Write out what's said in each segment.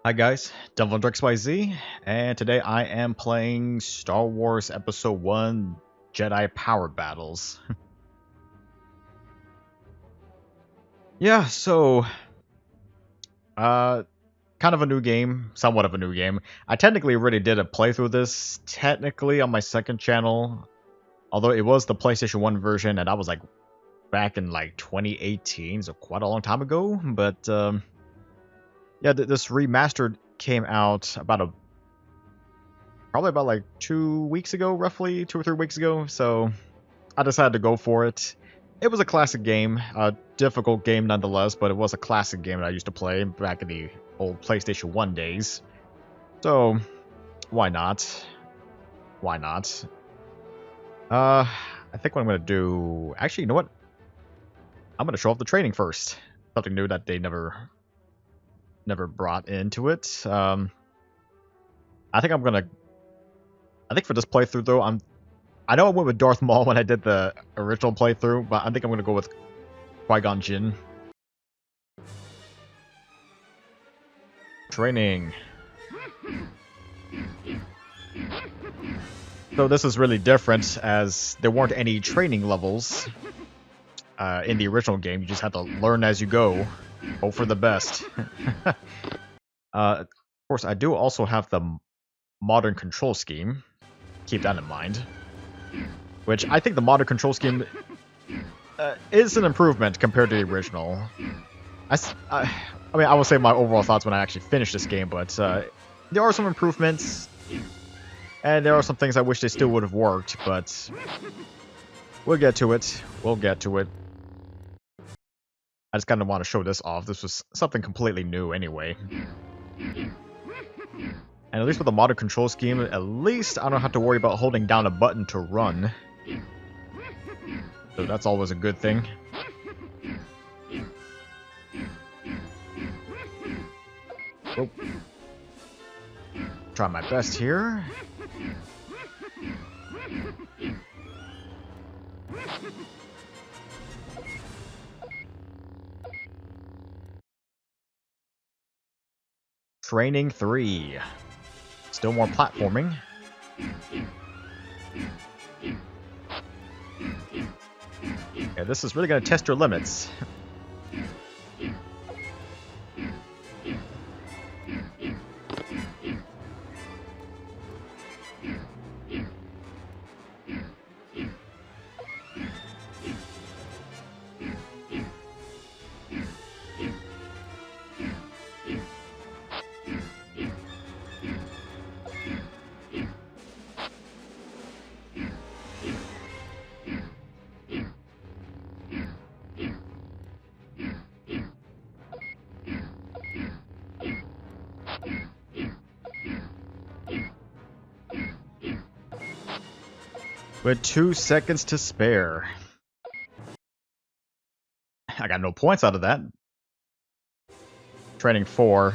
Hi guys, DevilHunterXYZ, and today I am playing Star Wars Episode 1 Jedi Power Battles. Yeah, so, kind of a new game, somewhat of a new game. I technically already did a playthrough of this, technically on my second channel, although it was the PlayStation 1 version, and I was like back in like 2018, so quite a long time ago, but yeah, this remastered came out probably about like 2 weeks ago, roughly 2 or 3 weeks ago. So I decided to go for it. It was a classic game, a difficult game nonetheless, but it was a classic game that I used to play back in the old PlayStation 1 days. So why not? Why not? I think what I'm gonna do. Actually, you know what? I'm gonna show off the training first. Something new that they never brought into it. I think for this playthrough though, I know I went with Darth Maul when I did the original playthrough, but I think I'm gonna go with Qui-Gon Jinn. Training. So this is really different, as there weren't any training levels in the original game. You just had to learn as you go. Hope for the best. Of course, I do also have the modern control scheme. Keep that in mind. Which I think the modern control scheme is an improvement compared to the original. I mean, I will say my overall thoughts when I actually finish this game, but there are some improvements, and there are some things I wish they still would have worked, but we'll get to it. We'll get to it. I just kind of want to show this off. This was something completely new anyway. And at least with the modern control scheme, at least I don't have to worry about holding down a button to run. So that's always a good thing. Oh. Try my best here. Training 3. Still more platforming. Yeah, this is really going to test your limits. With 2 seconds to spare. I got no points out of that. Training 4.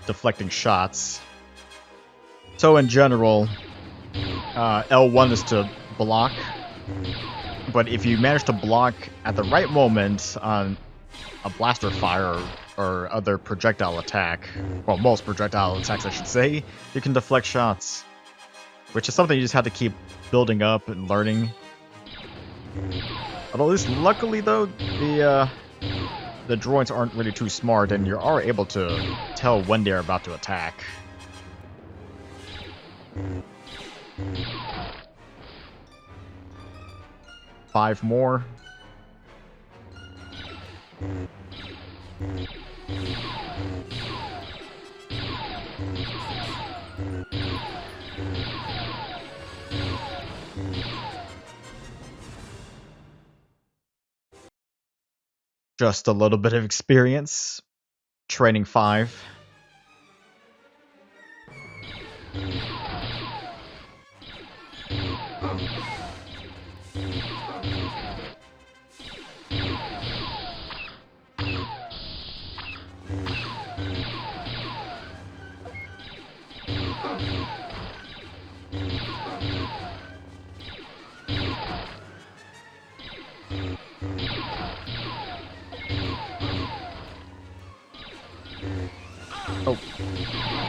Deflecting shots. So in general, L1 is to block. But if you manage to block at the right moment on a blaster fire or other projectile attack, well, most projectile attacks I should say, you can deflect shots. Which is something you just have to keep building up and learning. Although at least luckily though, the droids aren't really too smart, and you are able to tell when they're about to attack. Five more. Just a little bit of experience. Training 5.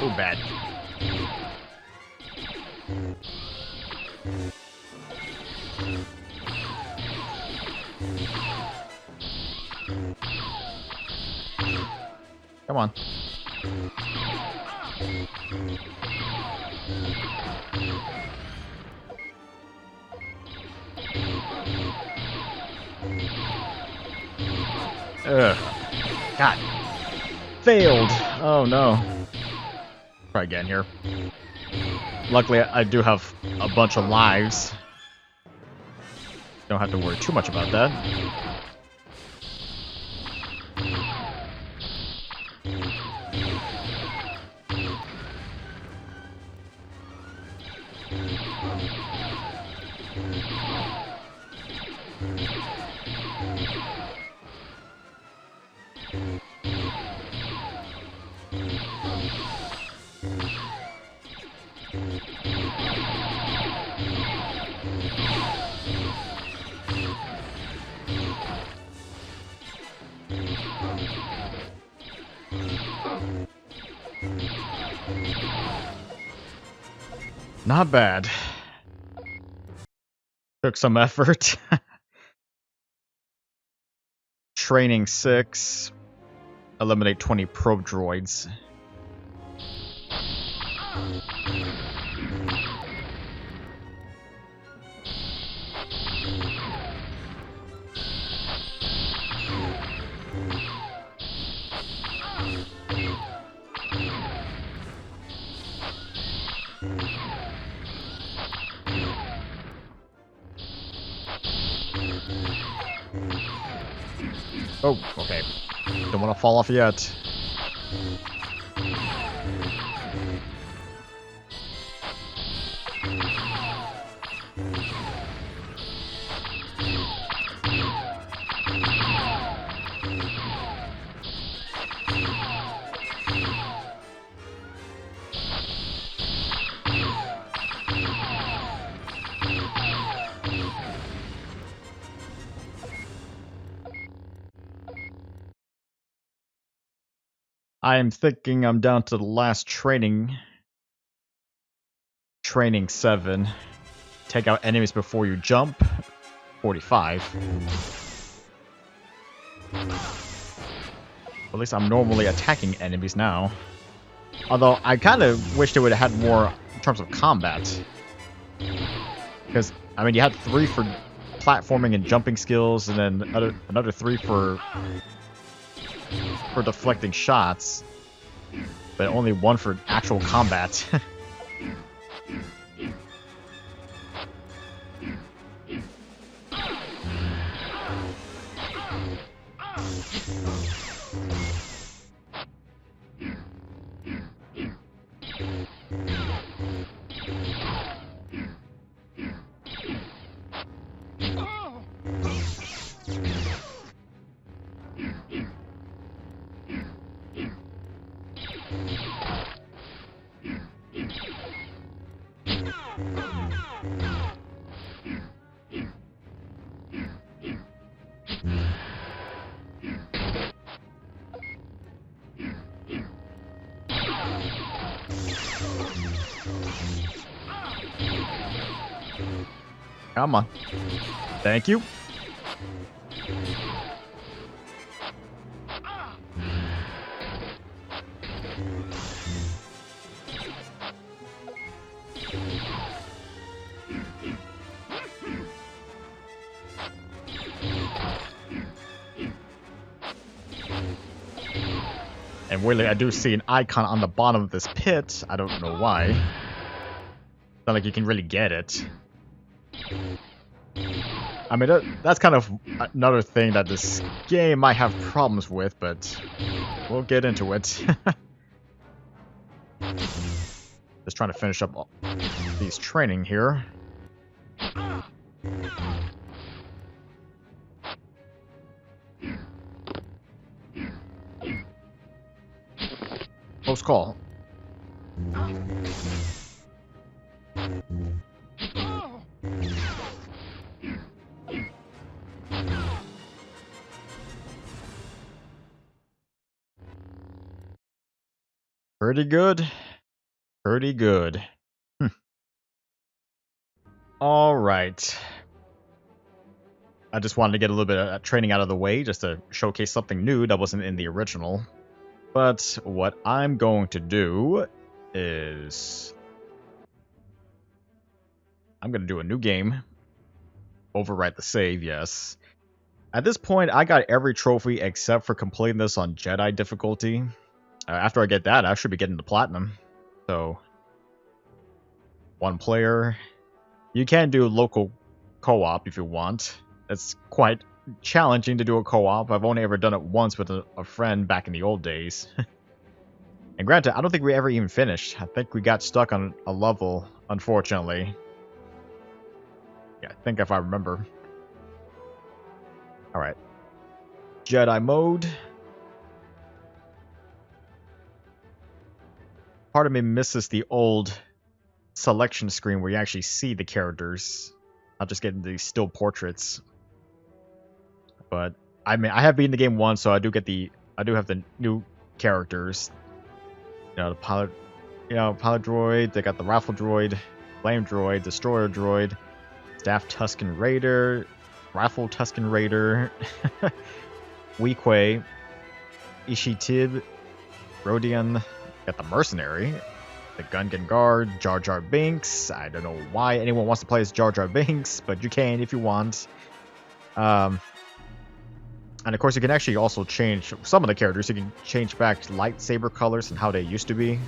Oh, bad. Come on. Ugh. God. Failed. Oh no. Try again here. Luckily, I do have a bunch of lives. Don't have to worry too much about that. Not bad. Took some effort. Training 6. Eliminate 20 probe droids. Oh, okay. Don't want to fall off yet. I am thinking I'm down to the last training. Training 7. Take out enemies before you jump. 45. At least I'm normally attacking enemies now. Although, I kind of wished it would have had more in terms of combat. Because, I mean, you had 3 for platforming and jumping skills, and then another 3 for deflecting shots, but only 1 for actual combat. Come on. Thank you. And weirdly, I do see an icon on the bottom of this pit. I don't know why. Not like you can really get it. I mean, that's kind of another thing that this game might have problems with, but we'll get into it. Just trying to finish up these training here. Close call. Pretty good. Pretty good. Alright. I just wanted to get a little bit of training out of the way, just to showcase something new that wasn't in the original. But what I'm going to do is... I'm going to do a new game. Overwrite the save, yes. At this point, I got every trophy except for completing this on Jedi difficulty. After I get that, I should be getting the Platinum. So, one player. You can do local co-op if you want. It's quite challenging to do a co-op. I've only ever done it once with a friend back in the old days. And granted, I don't think we ever even finished. I think we got stuck on a level, unfortunately. Yeah, I think if I remember. Alright. Jedi mode. Part of me misses the old selection screen where you actually see the characters. Not just getting these still portraits. But I mean, I have beaten the game once, so I do have the new characters. You know, the pilot droid. They got the rifle droid, flame droid, destroyer droid, staff Tusken Raider, rifle Tusken Raider, Weequay, Ishitib, Rodian. Got the mercenary, the Gungan guard, Jar Jar Binks. I don't know why anyone wants to play as Jar Jar Binks, but you can if you want. And of course, you can actually also change some of the characters. You can change back lightsaber colors and how they used to be.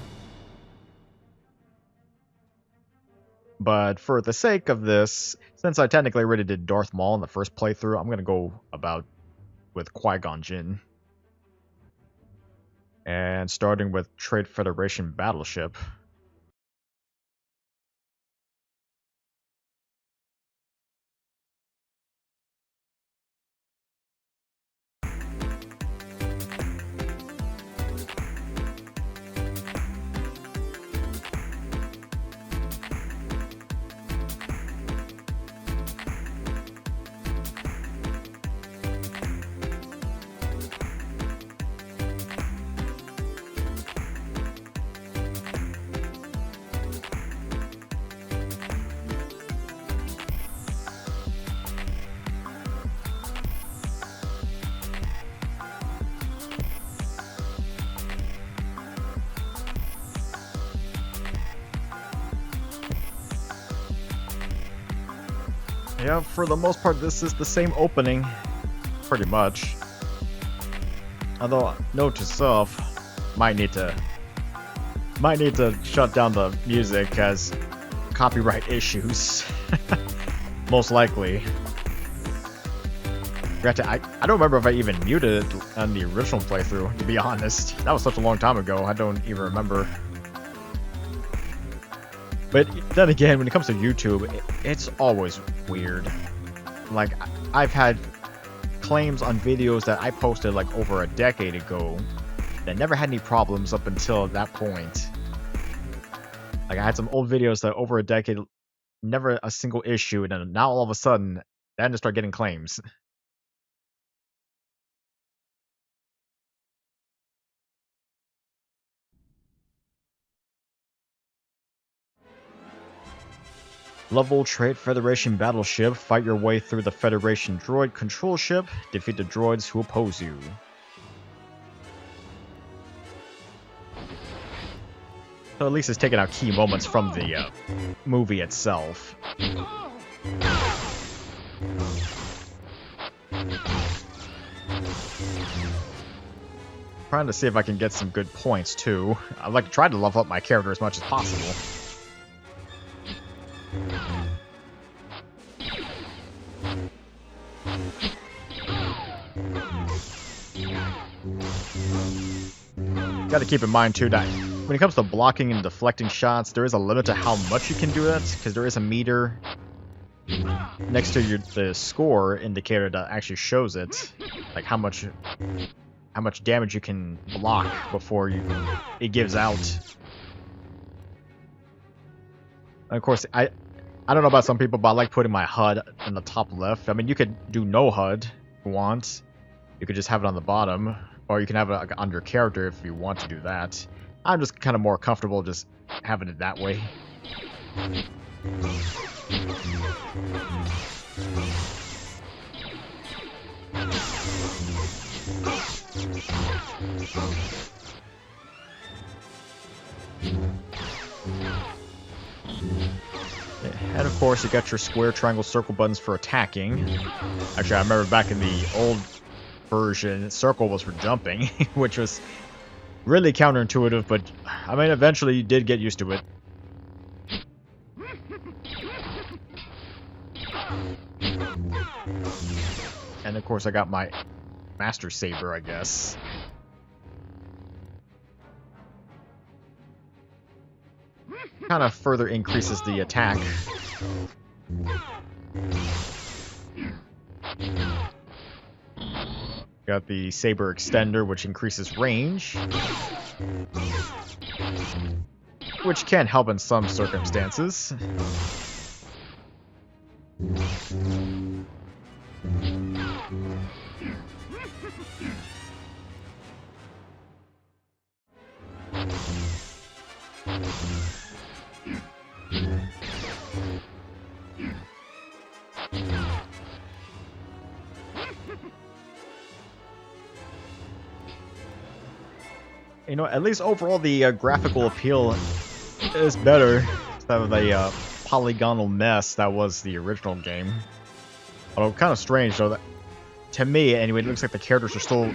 But for the sake of this, since I technically already did Darth Maul in the first playthrough, I'm going to go about with Qui-Gon Jinn. And starting with Trade Federation Battleship. Yeah, for the most part, this is the same opening, pretty much. Although, note to self, might need to shut down the music as copyright issues, most likely. Granted, I don't remember if I even muted it on the original playthrough, to be honest. That was such a long time ago, I don't even remember. But then again, when it comes to YouTube, it's always weird. Like, I've had claims on videos that I posted like over a decade ago that never had any problems up until that point. Like, I had some old videos that over a decade, never a single issue, and then now all of a sudden, they had to start getting claims. Level Trade Federation Battleship. Fight your way through the Federation droid control ship. Defeat the droids who oppose you. So at least it's taking out key moments from the movie itself. Trying to see if I can get some good points too. I'd like to try to level up my character as much as possible. Got to keep in mind too that when it comes to blocking and deflecting shots, there is a limit to how much you can do that, because there is a meter next to the score indicator that actually shows it, like how much damage you can block before it gives out. And of course, I don't know about some people, but I like putting my HUD in the top left. I mean, you could do no HUD if you want. You could just have it on the bottom, or you can have it on your character if you want to do that. I'm just kind of more comfortable just having it that way. And of course, you got your square, triangle, circle buttons for attacking. Actually, I remember back in the old version, circle was for jumping, which was really counterintuitive, but I mean, eventually you did get used to it. And of course, I got my Master Saber, I guess. Kind of further increases the attack. Got the Saber Extender, which increases range. Which can help in some circumstances. You know, at least overall the graphical appeal is better instead of the polygonal mess that was the original game. Although kind of strange though, that to me anyway, it looks like the characters are still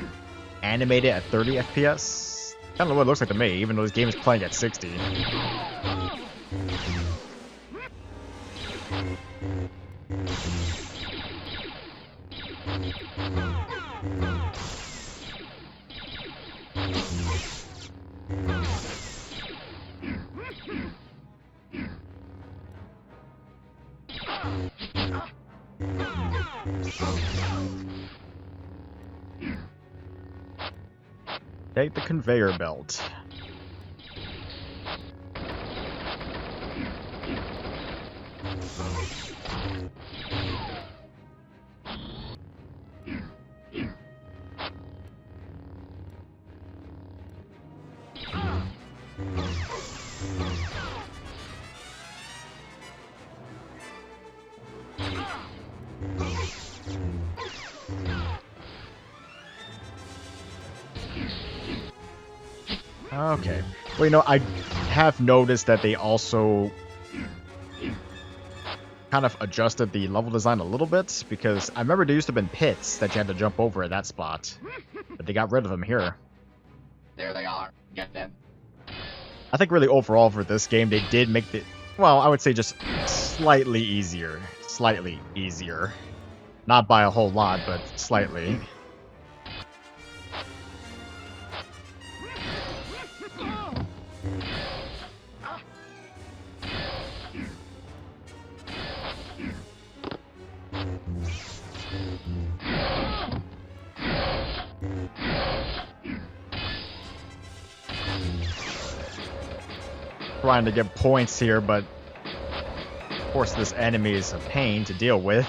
animated at 30 FPS. Kind of what it looks like to me, even though this game is playing at 60. Take the conveyor belt. Okay. Well, you know, I have noticed that they also kind of adjusted the level design a little bit, because I remember there used to have been pits that you had to jump over at that spot, but they got rid of them here. There they are. Get them. I think really overall for this game, they did make the, well, I would say just slightly easier. Slightly easier. Not by a whole lot, but slightly. Trying to get points here, but of course this enemy is a pain to deal with.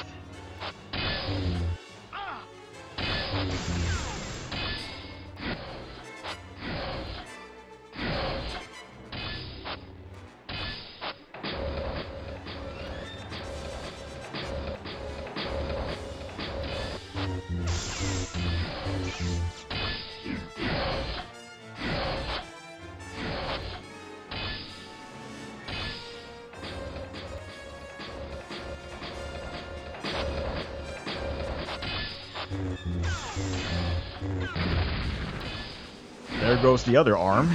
There goes the other arm.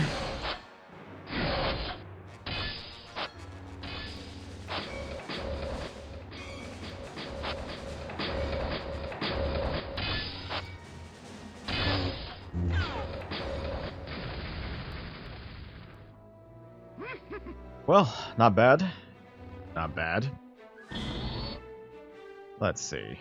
Well, not bad. Not bad. Let's see.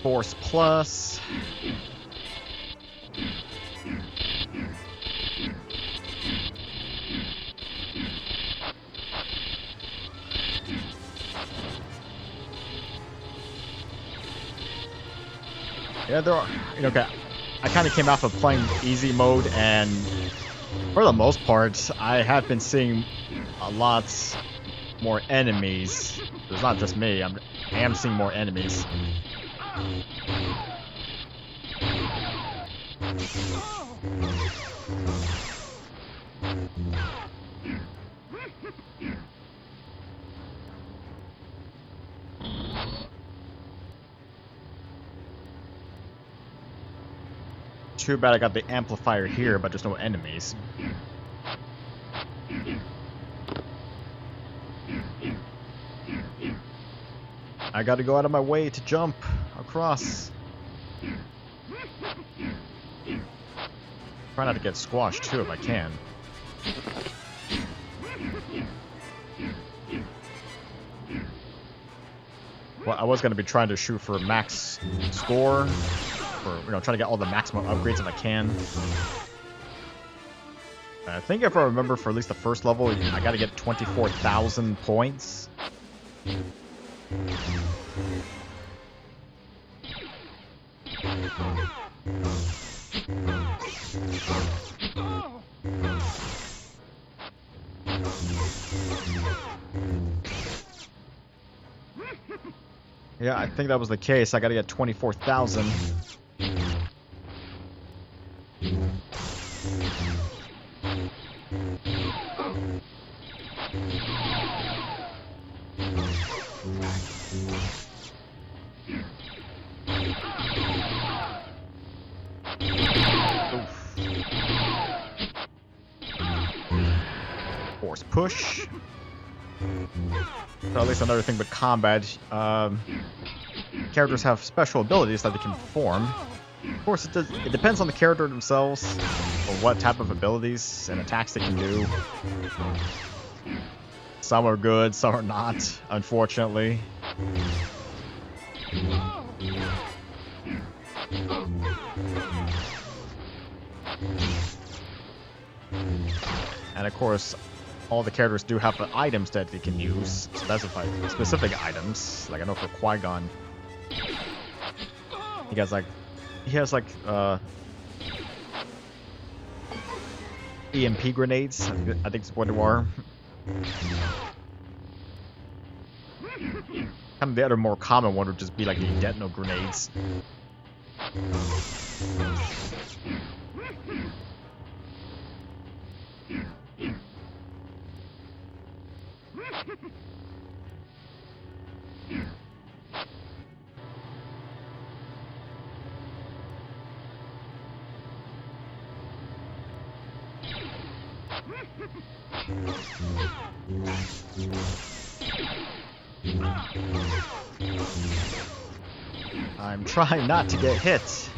Force plus. Yeah, there are. Okay, I kind of came off of playing easy mode, and for the most part, I have been seeing a lot more enemies. It's not just me. I am seeing more enemies. Too bad I got the amplifier here, but there's no enemies. I gotta go out of my way to jump across. Try not to get squashed too if I can. Well, I was gonna be trying to shoot for max score. For, trying to get all the maximum upgrades if I can. I think if I remember, for at least the first level, I gotta get 24,000 points. Yeah, I think that was the case. I gotta get 24,000. Force push. So at least another thing with combat, characters have special abilities that they can perform. Of course, it depends on the character themselves, or what type of abilities and attacks they can do. Some are good, some are not, unfortunately. And of course, all the characters do have items that they can use, specific items. Like I know for Qui-Gon, he has like EMP grenades. I think that's what they are. Kind of the other more common one would just be like the Detno grenades. I'm trying not to get hit.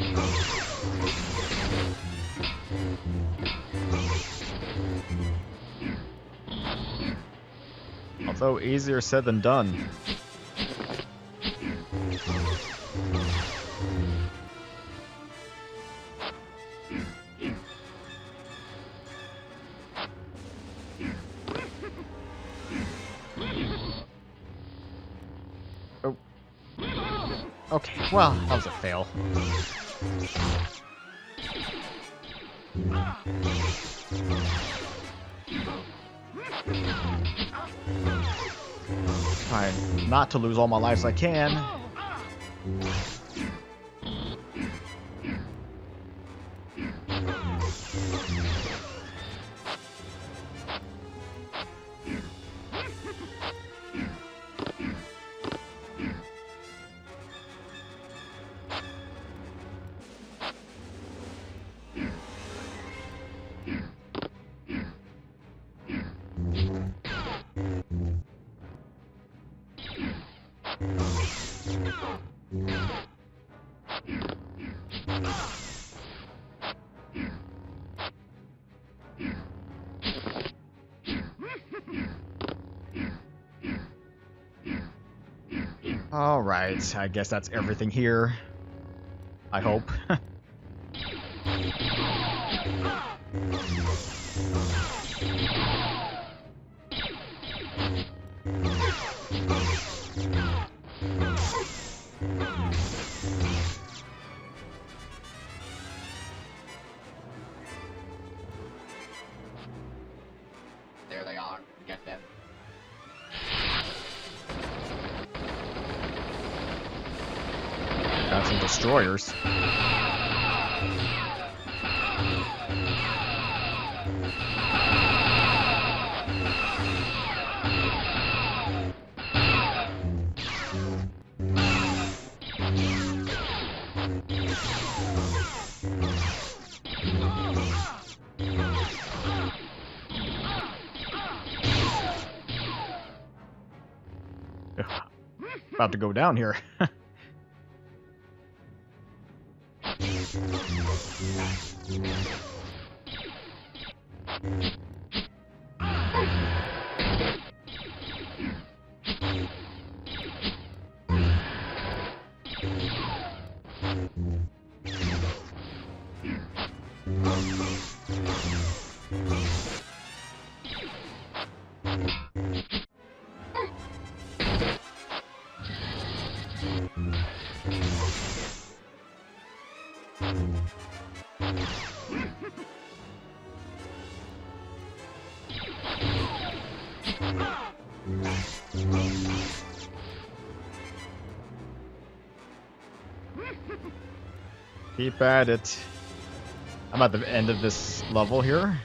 Although easier said than done. Oh. Okay, well, that was a fail. Trying not to lose all my lives I can. Alright, I guess that's everything here. I hope. There they are. Get them. Got some destroyers. About to go down here. Keep at it. I'm at the end of this level here.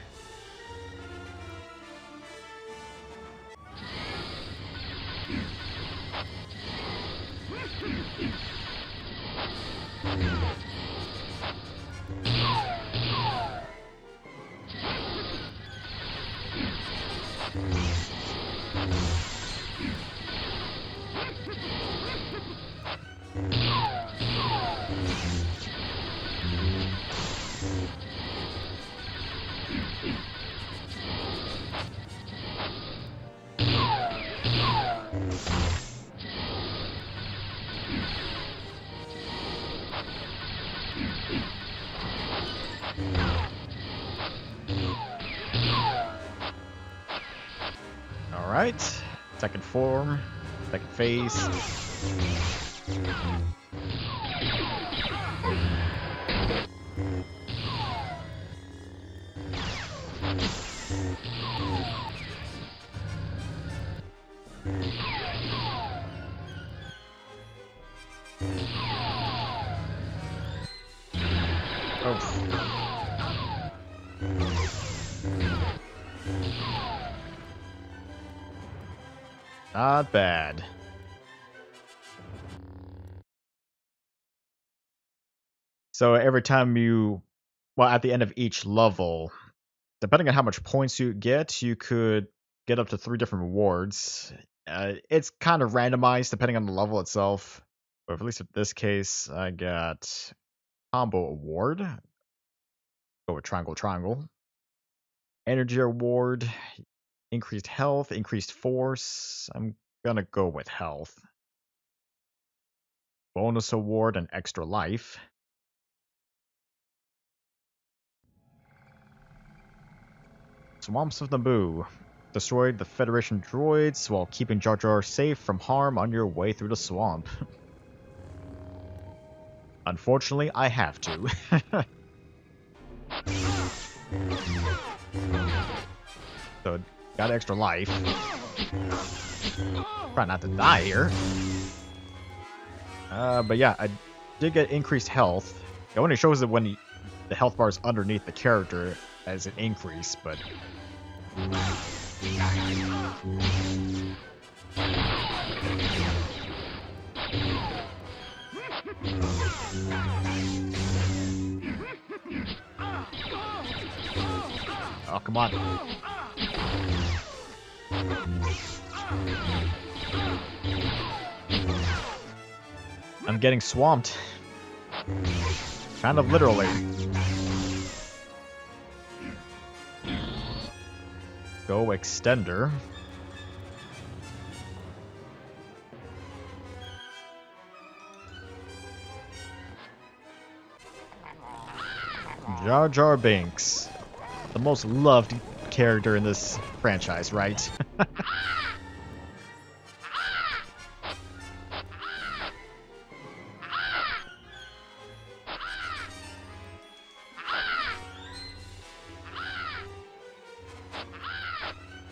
Alright. Second form. Second phase. Oh. Not bad. So every time you, well, at the end of each level, depending on how much points you get, you could get up to 3 different rewards. It's kind of randomized depending on the level itself. But at least in this case, I got combo award. Go with triangle, triangle. Energy award. Increased health, increased force. I'm gonna go with health. Bonus award and extra life. Swamps of Naboo. Destroyed the Federation droids while keeping Jar Jar safe from harm on your way through the swamp. Unfortunately, I have to. So, got extra life. Try not to die here. But yeah, I did get increased health. It only shows it when the health bar is underneath the character as an increase, but... Oh, come on. I'm getting swamped. Kind of literally. Go extender. Jar Jar Binks. The most loved character in this franchise, right?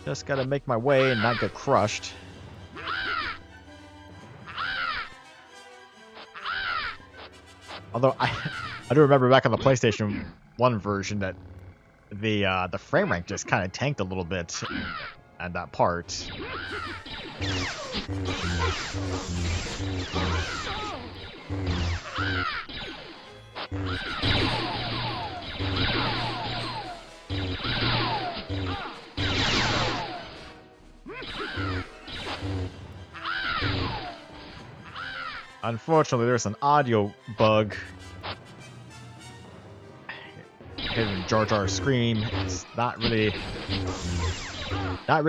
Just gotta make my way and not get crushed. Although I do remember back on the PlayStation 1 version that the frame rate just kind of tanked a little bit at that part. Unfortunately, there's an audio bug. Hearing Jar Jar scream is not really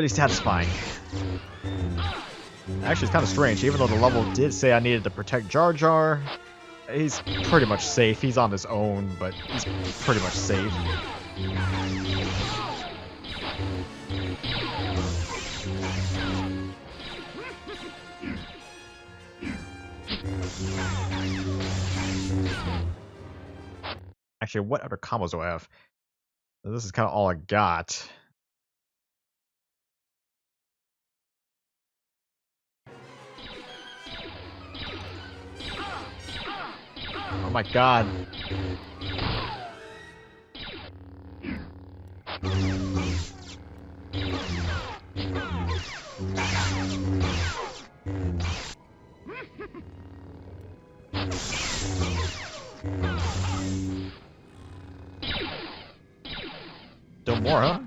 satisfying. Actually, it's kind of strange. Even though the level did say I needed to protect Jar Jar, he's pretty much safe. He's on his own, but he's pretty much safe. Actually, what other combos do I have? This is kind of all I got. Oh my god. Still more, huh?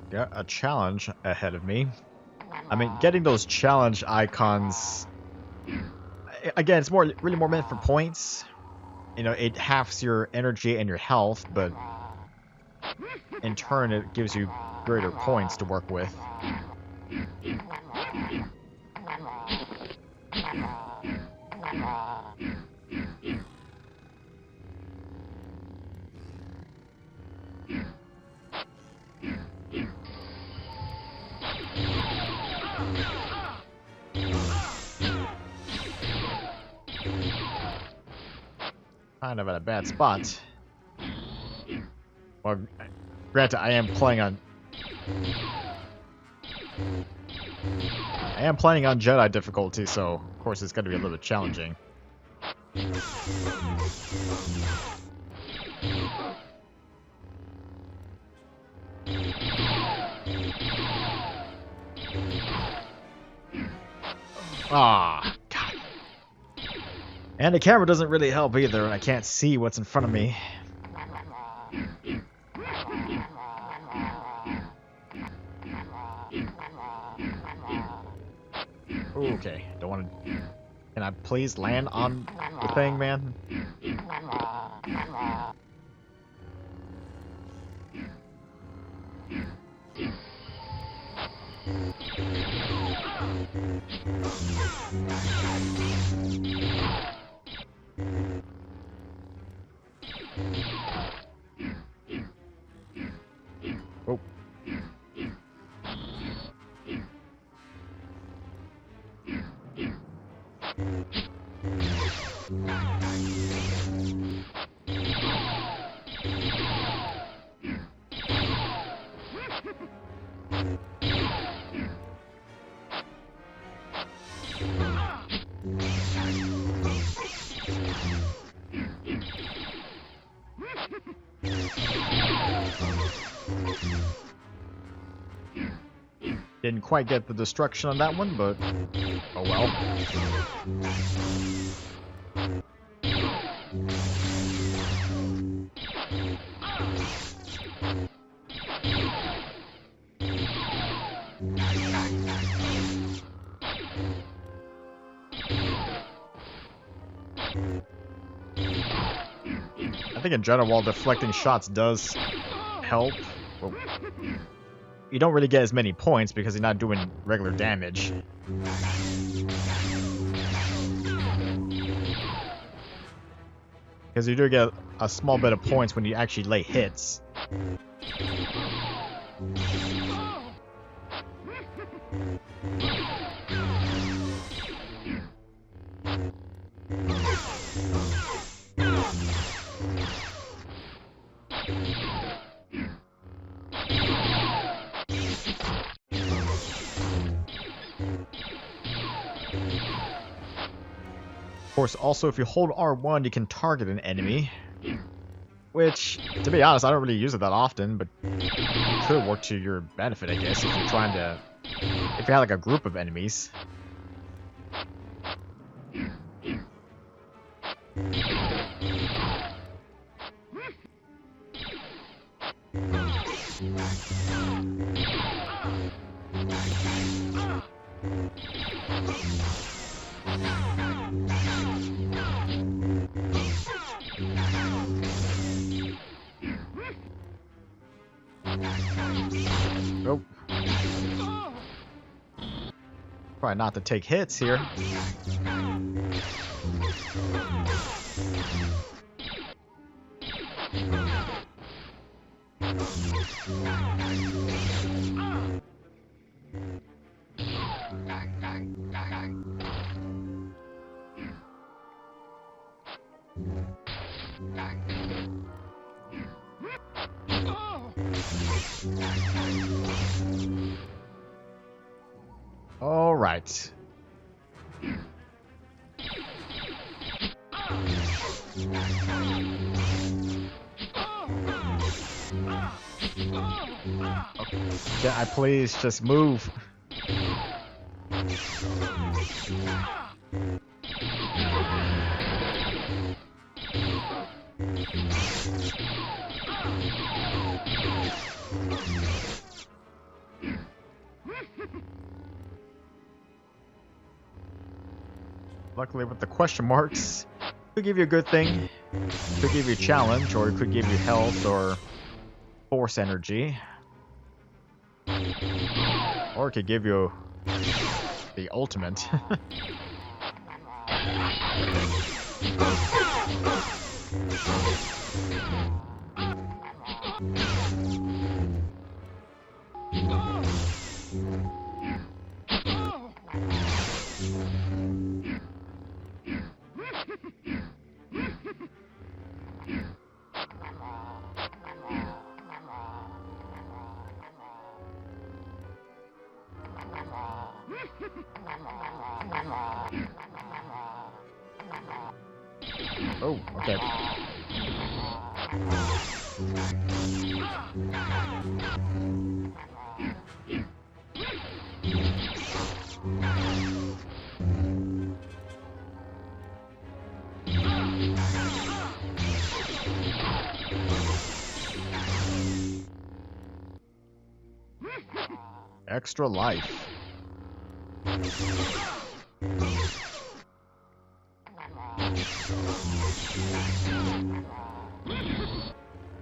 Got a challenge ahead of me. I mean, getting those challenge icons, again, it's really more meant for points. You know, it halves your energy and your health, but in turn, it gives you greater points to work with. Kind of at a bad spot. Well, granted, I am planning on Jedi difficulty, so of course it's going to be a little bit challenging. Ah, God. And the camera doesn't really help either, and I can't see what's in front of me. Okay, don't want to... Can I please land on the thing, man? Oh. Didn't quite get the destruction on that one, but oh well. I think in general, while deflecting shots does help. Oh. you don't really get as many points because you're not doing regular damage. Because you do get a small bit of points when you actually lay hits. Of course, also if you hold R1, you can target an enemy. Which, to be honest, I don't really use it that often, but it could work to your benefit, I guess, if you're trying to... If you have like a group of enemies. Nope. Try not to take hits here. All right. Can I please just move? Luckily with the question marks, could give you a good thing, could give you a challenge, or it could give you health or force energy. Or it could give you the ultimate. Oh, okay. Extra life.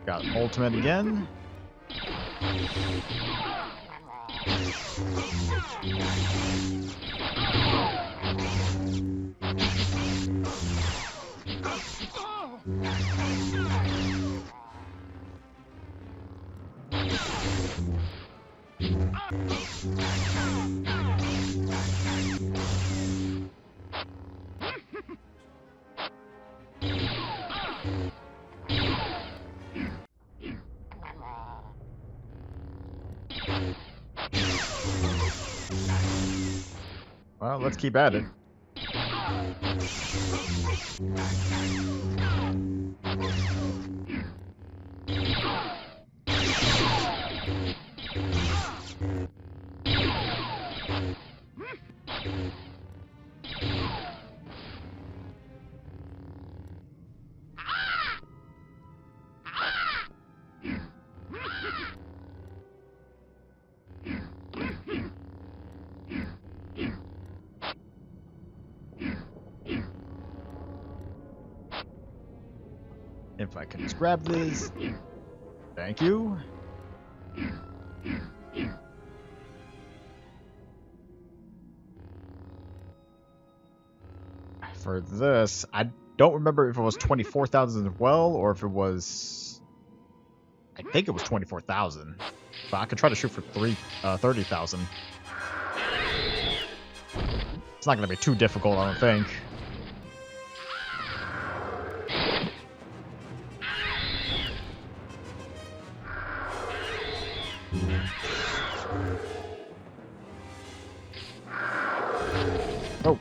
Got ultimate again. Well, let's keep at it. If I can just grab this. Thank you. For this, I don't remember if it was 24,000 as well, or if it was... I think it was 24,000. But I could try to shoot for 30,000. It's not going to be too difficult, I don't think. Oh.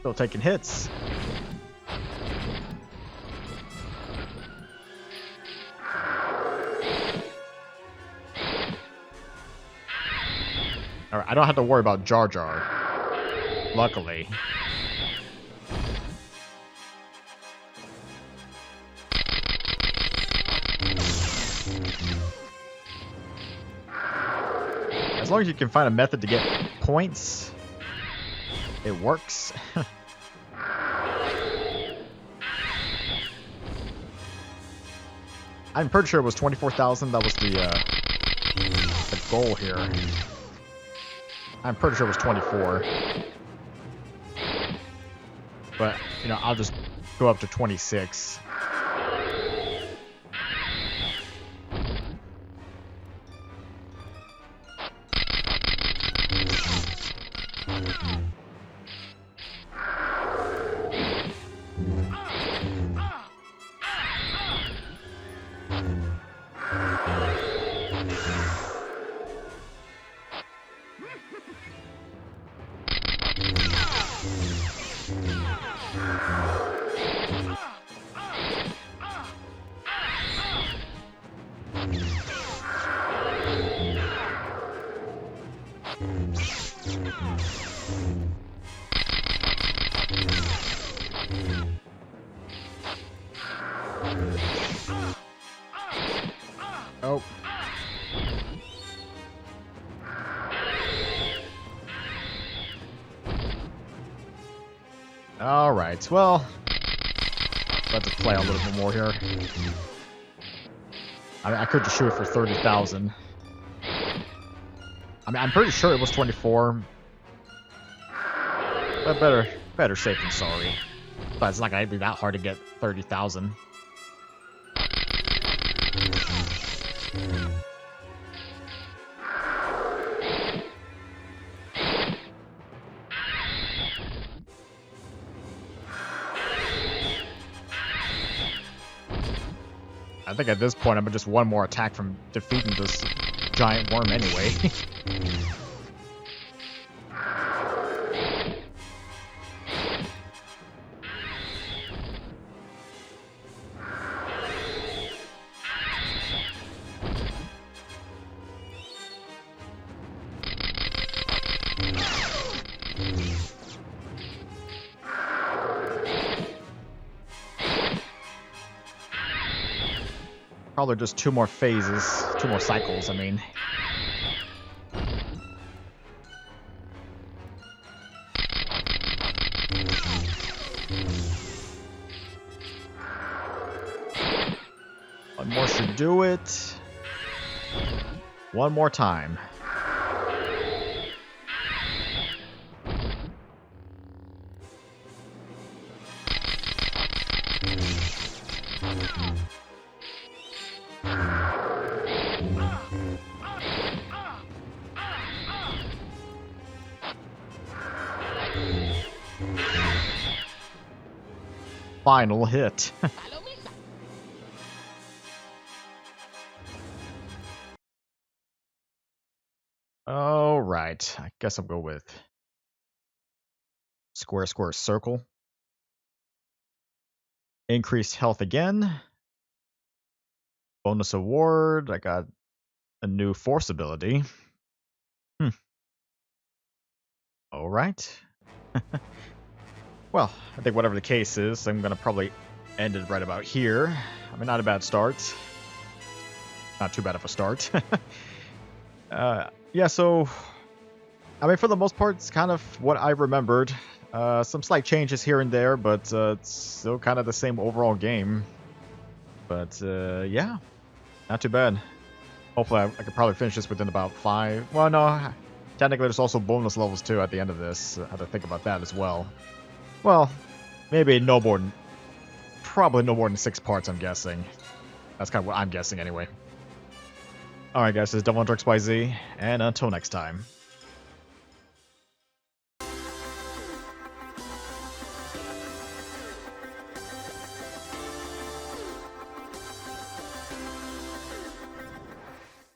Still taking hits. Alright, I don't have to worry about Jar Jar. Luckily. As long as you can find a method to get points, it works. I'm pretty sure it was 24,000. That was the goal here. I'm pretty sure it was 24. But, you know, I'll just go up to 26. Oh. Alright, well, let's play a little bit more here. I mean, I could just shoot it for 30,000. I mean, I'm pretty sure it was 24. But better safe than sorry. But it's not gonna be that hard to get 30,000. I think at this point I'm just one more attack from defeating this giant worm anyway. Probably just 2 more phases, 2 more cycles, I mean. One more should do it. One more time. Final hit. All right, I guess I'll go with square, square, circle. Increased health again. Bonus award. I got a new force ability. All right. Well, I think whatever the case is, I'm gonna probably end it right about here. I mean, not a bad start. Not too bad of a start. Yeah, so I mean, for the most part, it's kind of what I remembered. Some slight changes here and there, but it's still kind of the same overall game. But yeah, not too bad. Hopefully, I could probably finish this within about 5. Well, no, technically, there's also bonus levels too at the end of this. I have to think about that as well. Well, maybe no more than, probably no more than 6 parts, I'm guessing. That's kind of what I'm guessing anyway. Alright guys, this is DevilHunterXYZ, and until next time.